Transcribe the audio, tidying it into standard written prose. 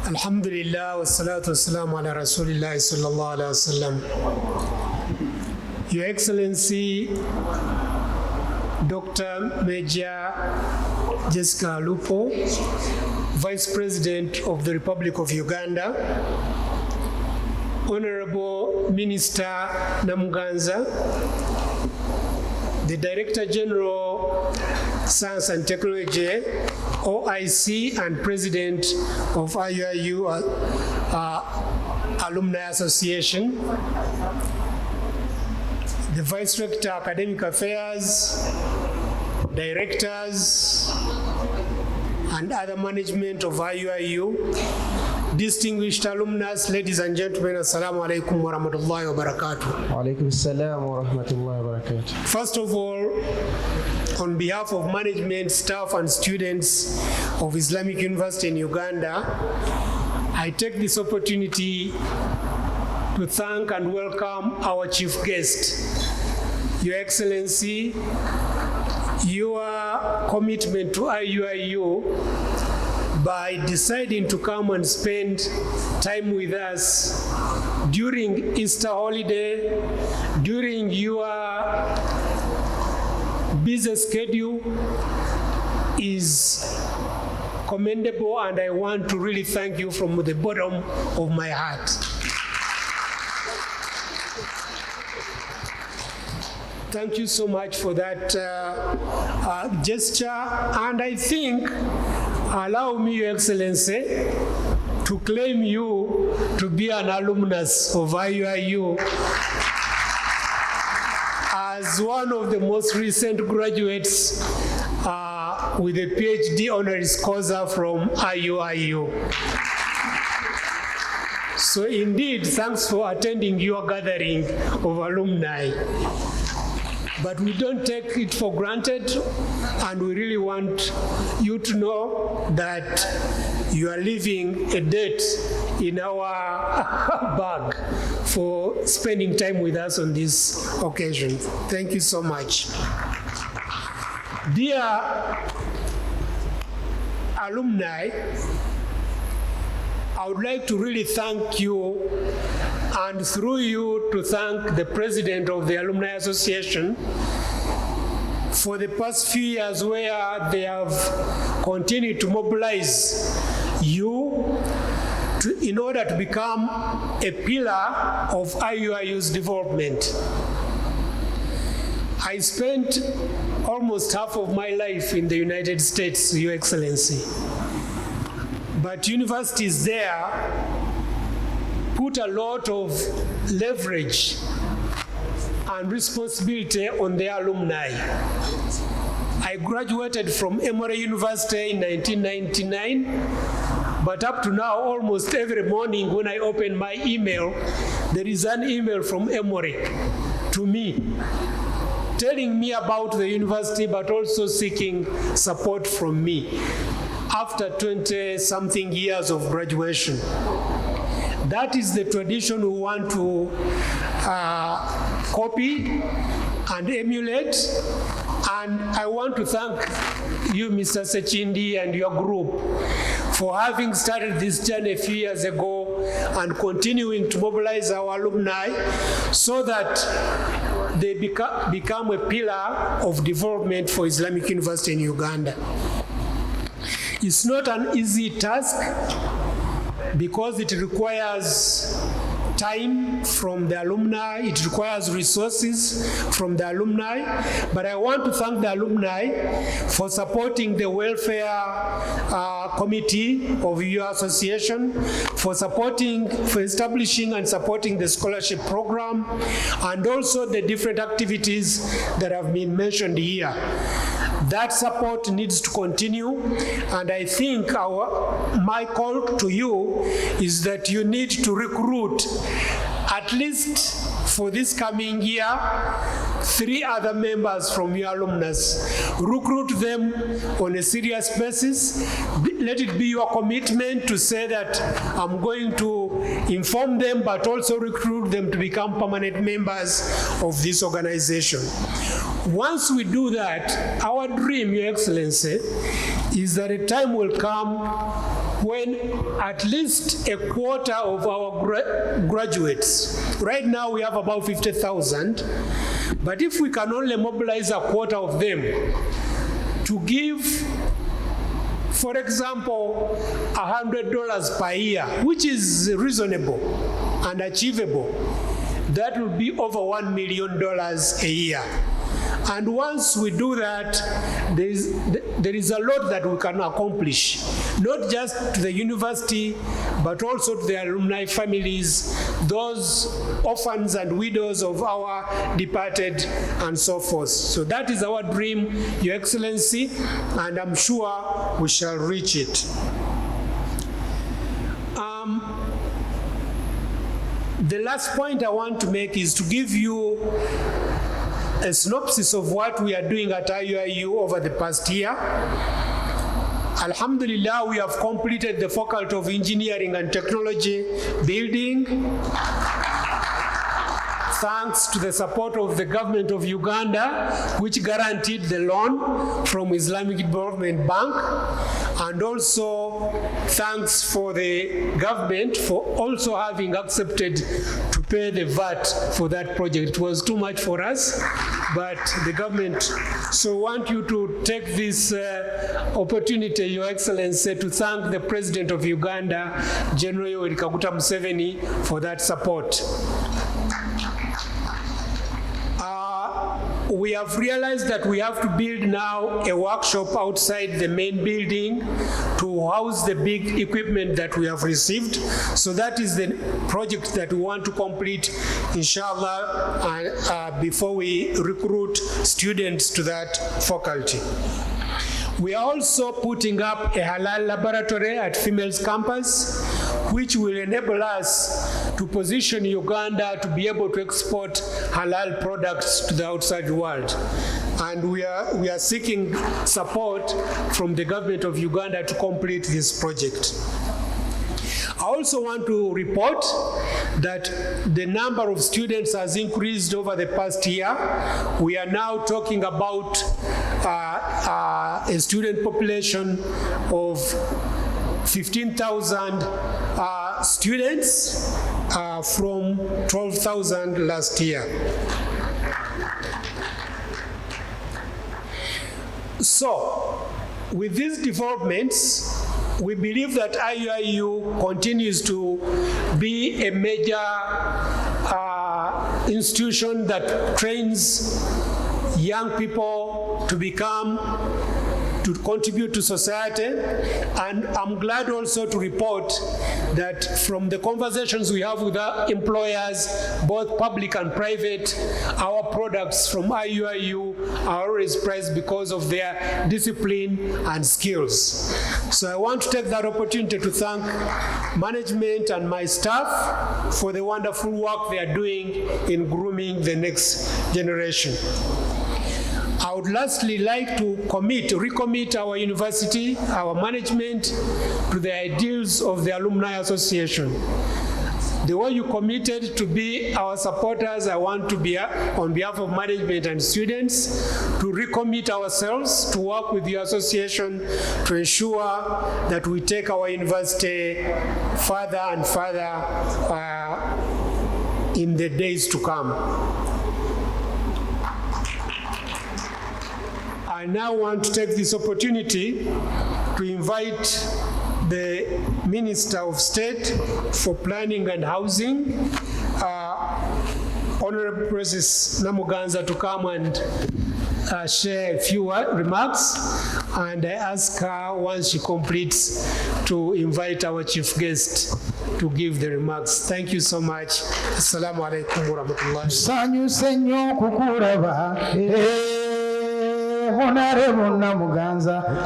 Alhamdulillah wa salatu wa salamu ala Rasulillah sallallahu alaihi wasallam. Your Excellency, Dr. Major Jessica Alupo, Vice President of the Republic of Uganda, Honorable Minister Namuganza, the Director General, Science and Technology, OIC, and President of IUIU Alumni Association, the Vice Rector Academic Affairs, Directors, and other management of IUIU, distinguished alumnus, ladies and gentlemen, assalamu alaikum wa rahmatullahi wa barakatuh. Wa alaikum assalam wa rahmatullahi wa barakatuh. First of all, on behalf of management, staff, and students of Islamic University in Uganda, I take this opportunity to thank and welcome our chief guest, Your Excellency. Your commitment to IUIU by deciding to come and spend time with us during Easter holiday, during your busy schedule, is commendable, and I want to really thank you from the bottom of my heart. Thank you so much for that gesture, and I think, allow me, Your Excellency, to claim you to be an alumnus of IUIU as one of the most recent graduates with a PhD honoris causa from IUIU. So indeed, thanks for attending your gathering of alumni. But we don't take it for granted, and we really want you to know that you are leaving a debt in our bag for spending time with us on this occasion. Thank you so much. Dear alumni, I would like to really thank you, and through you to thank the President of the Alumni Association for the past few years, where they have continued to mobilize you in order to become a pillar of IUIU's development. I spent almost half of my life in the United States, Your Excellency. But universities there put a lot of leverage and responsibility on their alumni. I graduated from Emory University in 1999, but up to now, almost every morning when I open my email, there is an email from Emory to me, telling me about the university, but also seeking support from me after 20-something years of graduation. That is the tradition we want to copy and emulate. And I want to thank you, Mr. Sechindi, and your group for having started this journey a few years ago and continuing to mobilize our alumni so that they become a pillar of development for Islamic University in Uganda. It's not an easy task, because it requires time from the alumni, it requires resources from the alumni, but I want to thank the alumni for supporting the welfare committee of your association, for establishing and supporting the scholarship program, and also the different activities that have been mentioned here. That support needs to continue, and I think my call to you is that you need to recruit, at least for this coming year, 3 other members from your alumnus. Recruit them on a serious basis. Let it be your commitment to say that I'm going to inform them, but also recruit them to become permanent members of this organization. Once we do that, our dream, Your Excellency, is that a time will come when at least a quarter of our graduates, right now we have about 50,000, but if we can only mobilize a quarter of them to give, for example, $100 per year, which is reasonable and achievable, that will be over $1 million a year. And once we do that, there is a lot that we can accomplish, not just to the university, but also to the alumni families, those orphans and widows of our departed, and so forth. So that is our dream, Your Excellency, and I'm sure we shall reach it. The last point I want to make is to give you a synopsis of what we are doing at IUIU over the past year. Alhamdulillah, we have completed the Faculty of Engineering and Technology building, thanks to the support of the government of Uganda, which guaranteed the loan from Islamic Development Bank, and also thanks for the government for also having accepted to pay the VAT for that project. It was too much for us, but the government. So I want you to take this opportunity, Your Excellency, to thank the President of Uganda, General Yoweri Kaguta Museveni, for that support. We have realized that we have to build now a workshop outside the main building to house the big equipment that we have received. So that is the project that we want to complete, inshallah, before we recruit students to that faculty. We are also putting up a halal laboratory at Females Campus, which will enable us to position Uganda to be able to export halal products to the outside world. And we are seeking support from the government of Uganda to complete this project. I also want to report that the number of students has increased over the past year. We are now talking about a student population of 15,000 students from 12,000 last year. So, with these developments, we believe that IUIU continues to be a major institution that trains young people to contribute to society. And I'm glad also to report that from the conversations we have with our employers, both public and private, our products from IUIU are always prized because of their discipline and skills. So I want to take that opportunity to thank management and my staff for the wonderful work they are doing in grooming the next generation. I would lastly like to recommit our university, our management, to the ideals of the Alumni Association. The way you committed to be our supporters, I want to be, on behalf of management and students, to recommit ourselves to work with the association to ensure that we take our university further and further in the days to come. I now want to take this opportunity to invite the Minister of State for Planning and Housing, Honorable Persis Namuganza, to come and share a few remarks. And I ask her, once she completes, to invite our chief guest to give the remarks. Thank you so much. Assalamu alaikum wa rahmatullahi. Sanyu senyo kukuraba, Honorable Namuganza,